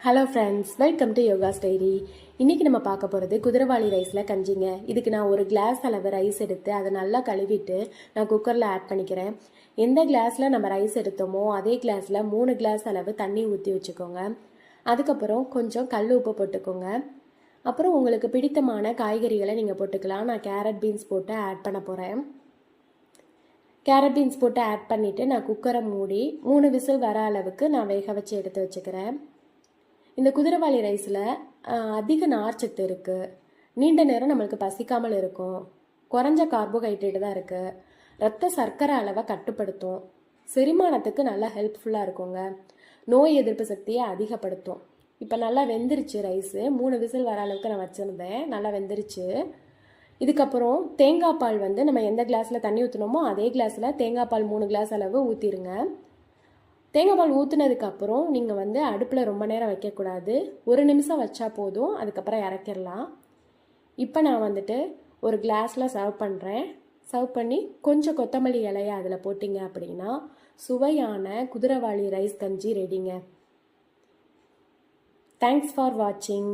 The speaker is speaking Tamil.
Hello friends, welcome to Yoga's diary. இன்றைக்கி நம்ம பார்க்க போகிறது குதிரைவாளி ரைஸில் கஞ்சிங்க. இதுக்கு நான் ஒரு கிளாஸ் அளவு ரைஸ் எடுத்து அதை நல்லா கழுவிட்டு நான் குக்கரில் ஆட் பண்ணிக்கிறேன். எந்த கிளாஸில் நம்ம ரைஸ் எடுத்தோமோ அதே கிளாஸில் 3 கிளாஸ் அளவு தண்ணி ஊற்றி வச்சுக்கோங்க. அதுக்கப்புறம் கொஞ்சம் கல் உப்பு போட்டுக்கோங்க. அப்புறம் உங்களுக்கு பிடித்தமான காய்கறிகளை நீங்கள் போட்டுக்கலாம். நான் கேரட் பீன்ஸ் போட்டு ஆட் பண்ண போகிறேன். கேரட் பீன்ஸ் போட்டு ஆட் பண்ணிவிட்டு நான் குக்கரை மூடி 3 விசில் வர அளவுக்கு நான் வேக வச்சு எடுத்து வச்சுக்கிறேன். இந்த குதிரைவாளி ரைஸில் அதிக நார்ச்சத்து இருக்குது. நீண்ட நேரம் நம்மளுக்கு பசிக்காமல் இருக்கும். குறைஞ்ச கார்போஹைட்ரேட் தான் இருக்குது. ரத்த சர்க்கரை அளவை கட்டுப்படுத்தும். செரிமானத்துக்கு நல்லா ஹெல்ப்ஃபுல்லாக இருக்குங்க. நோய் எதிர்ப்பு சக்தியை அதிகப்படுத்தும். இப்போ நல்லா வெந்துருச்சு ரைஸு. 3 விசில் வர அளவுக்கு நான் வச்சுருந்தேன். நல்லா வெந்துருச்சு. இதுக்கப்புறம் தேங்காய் பால் நம்ம எந்த கிளாஸில் தண்ணி ஊற்றினோமோ அதே கிளாஸில் தேங்காய் பால் 3 கிளாஸ் அளவு ஊற்றிடுங்க. தேங்காய் பால் ஊற்றுனதுக்கப்புறம் நீங்கள் அடுப்பில் ரொம்ப நேரம் வைக்கக்கூடாது. 1 நிமிஷம் வச்சா போதும். அதுக்கப்புறம் இறக்கிடலாம். இப்போ நான் ஒரு கிளாஸில் சர்வ் பண்ணுறேன். சர்வ் பண்ணி கொஞ்சம் கொத்தமல்லி இலையை அதில் போட்டிங்க அப்படின்னா சுவையான குதிரைவாளி ரைஸ் கஞ்சி ரெடிங்க. தேங்க்ஸ் ஃபார் வாட்சிங்.